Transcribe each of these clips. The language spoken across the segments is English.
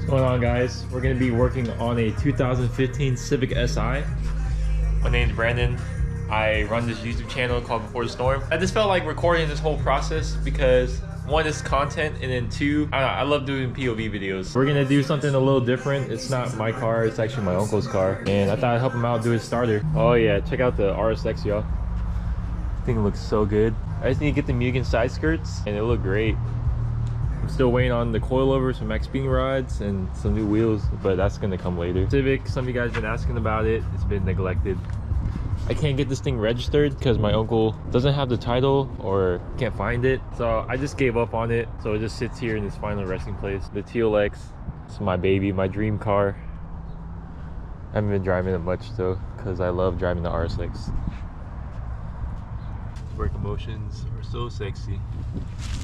What's going on, guys? We're going to be working on a 2015 Civic Si. My name's Brandon. I run this YouTube channel called Before the Storm. I just felt like recording this whole process because one, is content, and then two, I love doing POV videos. We're gonna do something a little different. It's not my car, it's actually my uncle's car. And I thought I'd help him out do his starter. Oh yeah, check out the RSX, y'all. I think it looks so good. I just need to get the Mugen side skirts and it'll look great. I'm still waiting on the coilovers, some max speeding rods, and some new wheels, but that's gonna come later. Civic, some of you guys been asking about it. It's been neglected. I can't get this thing registered because my uncle doesn't have the title or can't find it. So I just gave up on it. So it just sits here in its final resting place. The TLX, it's my baby, my dream car. I haven't been driving it much though because I love driving the RSX. Brake motions are so sexy.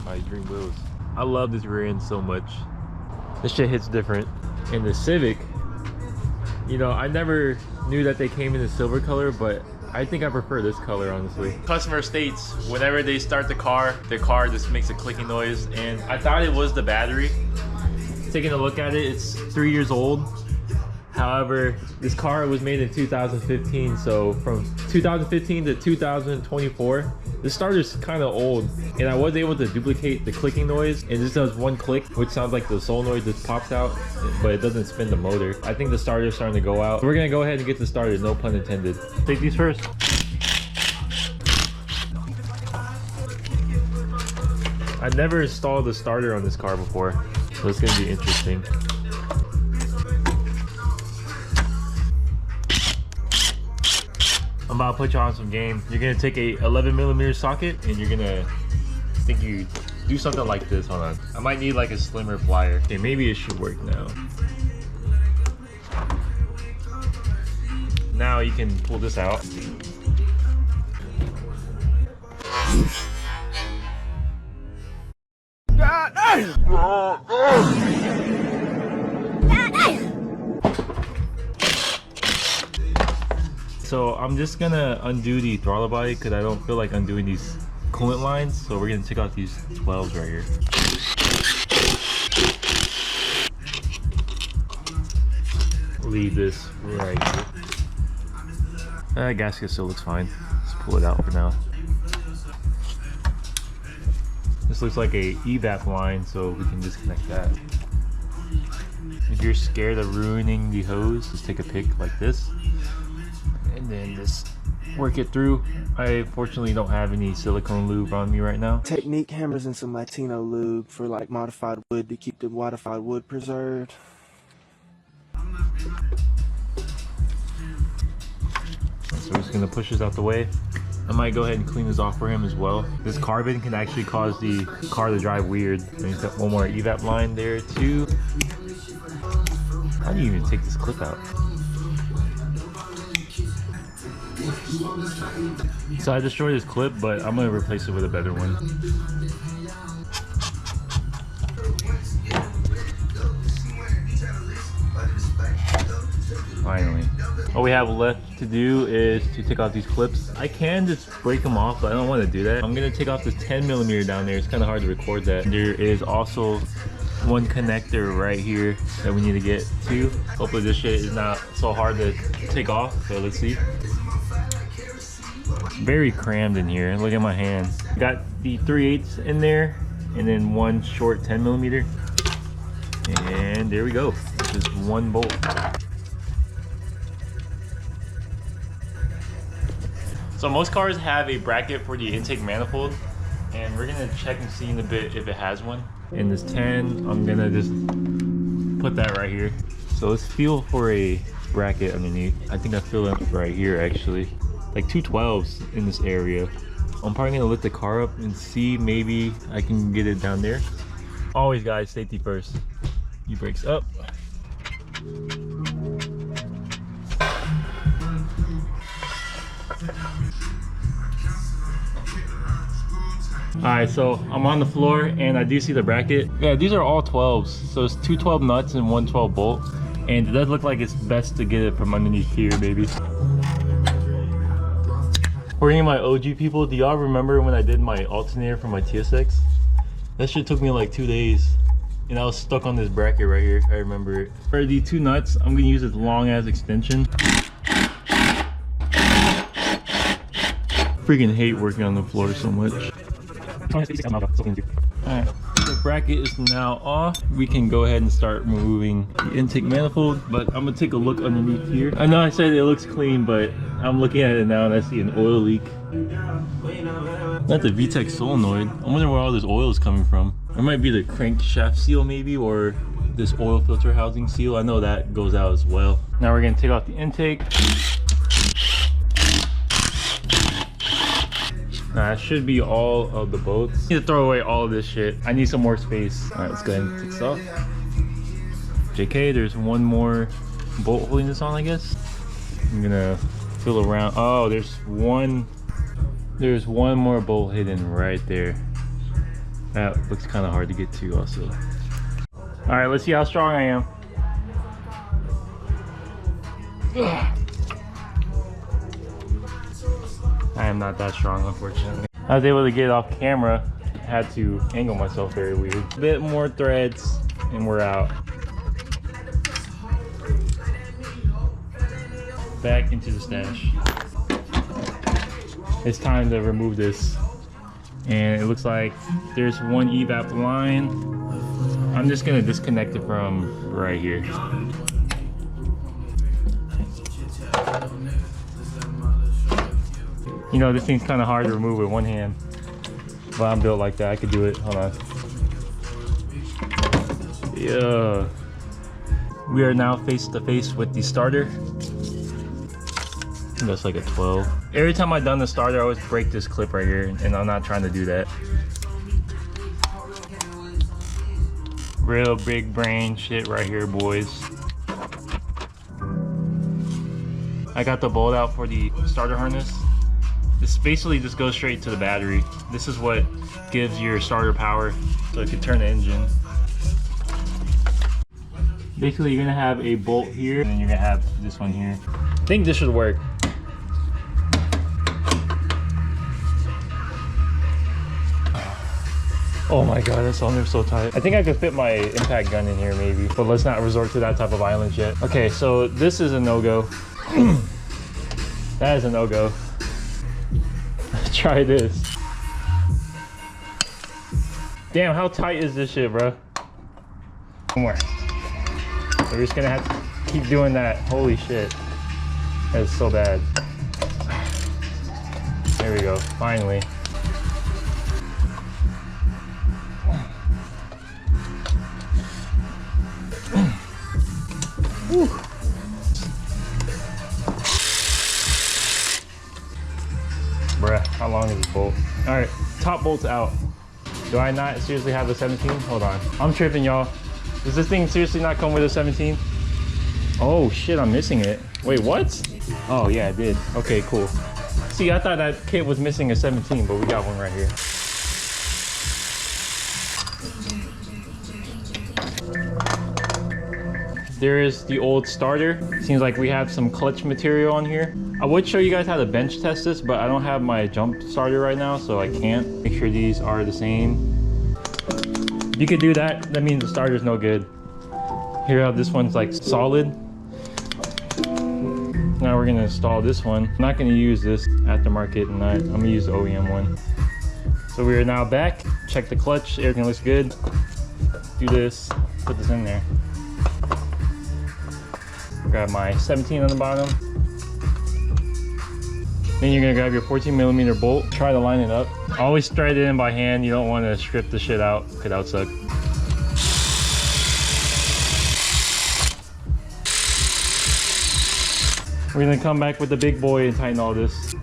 My dream wheels. I love this rear end so much. This shit hits different. And the Civic, you know, I never knew that they came in the silver color, but I think I prefer this color, honestly. Customer states whenever they start the car, their car just makes a clicking noise, and I thought it was the battery. Taking a look at it, it's 3 years old. However, this car was made in 2015, so from 2015 to 2024, the starter's kind of old, and I was able to duplicate the clicking noise, and this does one click, which sounds like the solenoid just pops out, but it doesn't spin the motor. I think the starter's starting to go out. So we're gonna go ahead and get the started, no pun intended. Take these first. I've never installed a starter on this car before, so it's gonna be interesting. I'm about to put you on some game. You're gonna take a 11mm socket and you're gonna think you do something like this. Hold on. I might need like a slimmer plier. Okay, maybe it should work now. Now you can pull this out. So I'm just gonna undo the throttle body because I don't feel like undoing these coolant lines. So we're gonna take out these 12s right here. Leave this right here. Gasket still looks fine. Let's pull it out for now. This looks like a evap line, so we can disconnect that. If you're scared of ruining the hose, just take a pick like this. And then just work it through. I fortunately don't have any silicone lube on me right now. Technique hammers and some Latino lube for like modified wood to keep the modified wood preserved. So we're just gonna push this out the way. I might go ahead and clean this off for him as well. This carbon can actually cause the car to drive weird. And he's got one more evap line there too. How do you even take this clip out? So I destroyed this clip, but I'm gonna replace it with a better one. Finally. All we have left to do is to take off these clips. I can just break them off, but I don't want to do that. I'm gonna take off this 10mm down there. It's kind of hard to record that. There is also one connector right here that we need to get to. Hopefully this shit is not so hard to take off, so let's see. Very crammed in here. Look at my hand. Got the 3/8 in there and then one short 10mm, and there we go. Just one bolt. So most cars have a bracket for the intake manifold, and we're gonna check and see in a bit if it has one. In this 10, I'm gonna just put that right here. So let's feel for a bracket underneath. I think I feel it right here actually. Like 2 12s in this area. I'm probably gonna lift the car up and see maybe I can get it down there. Always guys, safety first. E-brakes up. Alright, so I'm on the floor and I do see the bracket. Yeah, these are all 12s. So it's 2 12 nuts and 1 12 bolt. And it does look like it's best to get it from underneath here, baby. For any of my OG people, do y'all remember when I did my alternator for my TSX? That shit took me like 2 days. and I was stuck on this bracket right here. I remember it. For the two nuts, I'm gonna use this long ass extension. Freaking hate working on the floor so much. Alright, the bracket is now off. We can go ahead and start removing the intake manifold, but I'm gonna take a look underneath here. I know I said it looks clean, but I'm looking at it now and I see an oil leak. Not the VTEC solenoid. I wonder where all this oil is coming from. It might be the crankshaft seal maybe, or this oil filter housing seal. I know that goes out as well. Now we're gonna take off the intake. That should be all of the bolts. I need to throw away all of this shit. I need some more space. All right, let's go ahead and take this off. JK, there's one more bolt holding this on, I guess. I'm gonna feel around. Oh, there's one more bolt hidden right there. That looks kind of hard to get to also. All right, let's see how strong I am. I am not that strong, unfortunately. I was able to get it off camera. Had to angle myself very weird. A bit more threads and we're out. Back into the stash. It's time to remove this. And it looks like there's one evap line. I'm just gonna disconnect it from right here. You know, this thing's kind of hard to remove with one hand, but I'm built like that. I could do it. Hold on. Yeah. We are now face to face with the starter. That's like a 12. Every time I've done the starter, I always break this clip right here, and I'm not trying to do that. Real big brain shit right here, boys. I got the bolt out for the starter harness. This basically just goes straight to the battery. This is what gives your starter power, so it can turn the engine. Basically, you're gonna have a bolt here, and then you're gonna have this one here. I think this should work. Oh my god, that cylinder's so tight. I think I could fit my impact gun in here maybe, but let's not resort to that type of violence yet. Okay, so this is a no-go. That is a no-go. Try this. Damn, how tight is this shit, bro? One more. So we're just gonna have to keep doing that. Holy shit. That's so bad. There we go, finally. Whew. Bruh, how long is this bolt? All right, top bolt's out. Do I not seriously have a 17? Hold on, I'm tripping, y'all. Does this thing seriously not come with a 17? Oh shit, I'm missing it. Wait, what? Oh yeah, it did. Okay, cool. See, I thought that kit was missing a 17, but we got one right here. There is the old starter. Seems like we have some clutch material on here. I would show you guys how to bench test this, but I don't have my jump starter right now, so I can't. Make sure these are the same. If you could do that, that means the starter's no good. Here how this one's like solid. Now we're gonna install this one. I'm not gonna use this aftermarket, and I'm gonna use the OEM one. So we are now back. Check the clutch, everything looks good. Do this, put this in there. Grab my 17 on the bottom. Then you're gonna grab your 14mm bolt, try to line it up. Always thread it in by hand. You don't want to strip the shit out, because that would suck. We're gonna come back with the big boy and tighten all this.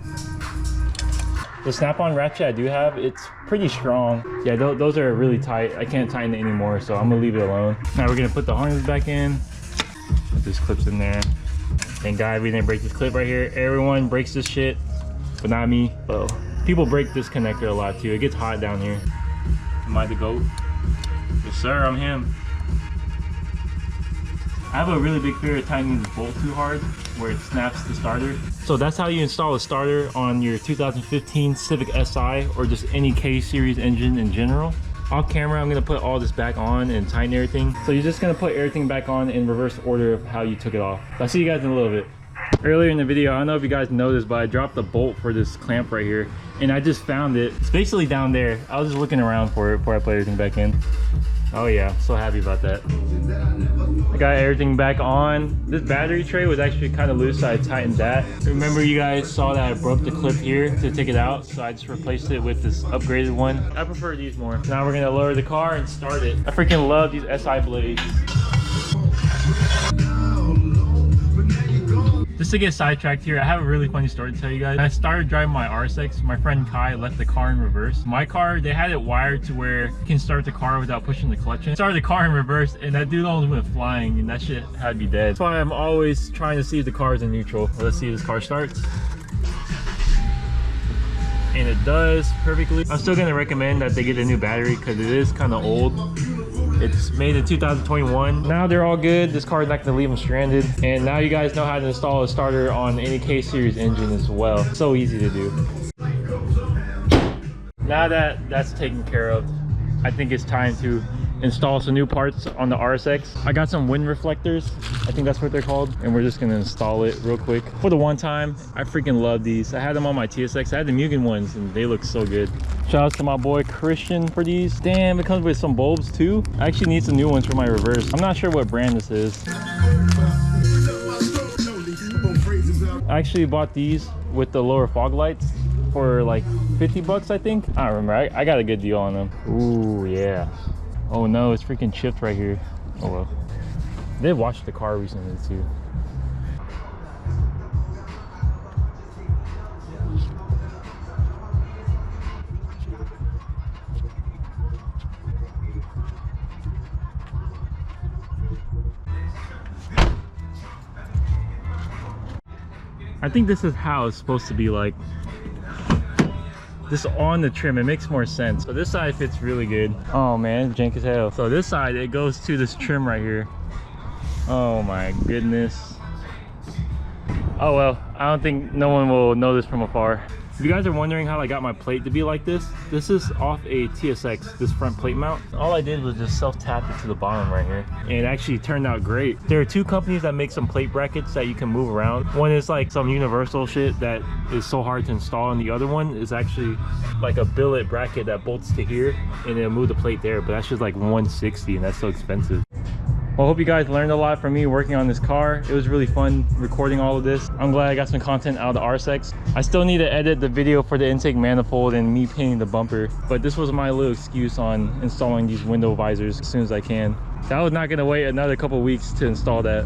The snap-on ratchet I do have, it's pretty strong. Yeah, those are really tight. I can't tighten it anymore, so I'm gonna leave it alone. Now we're gonna put the harness back in. Put this clips in there. Thank God we didn't break this clip right here. Everyone breaks this shit, but not me. Oh, people break this connector a lot too. It gets hot down here. Am I the GOAT? Yes sir, I'm him. I have a really big fear of tightening this bolt too hard where it snaps the starter. So that's how you install a starter on your 2015 Civic Si or just any K series engine in general. Off camera, I'm gonna put all this back on and tighten everything. So you're just gonna put everything back on in reverse order of how you took it off. So I'll see you guys in a little bit. Earlier in the video, I don't know if you guys noticed, but I dropped the bolt for this clamp right here, and I just found it. It's basically down there. I was just looking around for it before I put everything back in. Oh yeah, so happy about that. I got everything back on. This battery tray was actually kind of loose, so I tightened that. Remember you guys saw that I broke the clip here to take it out, so I just replaced it with this upgraded one. I prefer these more. Now we're gonna lower the car and start it. I freaking love these SI blades. Just to get sidetracked here, I have a really funny story to tell you guys. When I started driving my RSX, my friend Kai left the car in reverse. My car, they had it wired to where you can start the car without pushing the clutch in. Started the car in reverse, and that dude almost went flying, and that shit had to be dead. That's why I'm always trying to see if the car is in neutral. Let's see if this car starts. And it does perfectly. I'm still gonna recommend that they get a new battery because it is kind of old. It's made in 2021. Now they're all good. This car is not gonna leave them stranded. And now you guys know how to install a starter on any K-Series engine as well. So easy to do. Now that that's taken care of, I think it's time to install some new parts on the RSX. I got some wind reflectors. I think that's what they're called. And we're just gonna install it real quick. For the one time, I freaking love these. I had them on my TSX. I had the Mugen ones and they look so good. Shout out to my boy Christian for these. Damn, it comes with some bulbs too. I actually need some new ones for my reverse. I'm not sure what brand this is. I actually bought these with the lower fog lights for like 50 bucks, I think. I don't remember. I got a good deal on them. Ooh, yeah. Oh no, it's freaking chipped right here. Oh well. They washed the car recently too. I think this is how it's supposed to be like. This on the trim, it makes more sense. So this side fits really good. Oh man, it's jank as hell. So this side, it goes to this trim right here. Oh my goodness. Oh well, I don't think no one will know this from afar. If you guys are wondering how I got my plate to be like this is off a TSX, this front plate mount. All I did was just self-tap it to the bottom right here. And it actually turned out great. There are two companies that make some plate brackets that you can move around. One is like some universal shit that is so hard to install, and the other one is actually like a billet bracket that bolts to here and it'll move the plate there, but that's just like $160 and that's so expensive. Well, I hope you guys learned a lot from me working on this car. It was really fun recording all of this. I'm glad I got some content out of the RSX. I still need to edit the video for the intake manifold and me painting the bumper, but this was my little excuse on installing these window visors as soon as I can. I was not gonna wait another couple weeks to install that.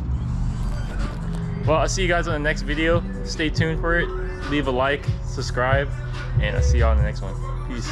Well, I'll see you guys on the next video. Stay tuned for it. Leave a like, subscribe, and I'll see y'all in the next one. Peace.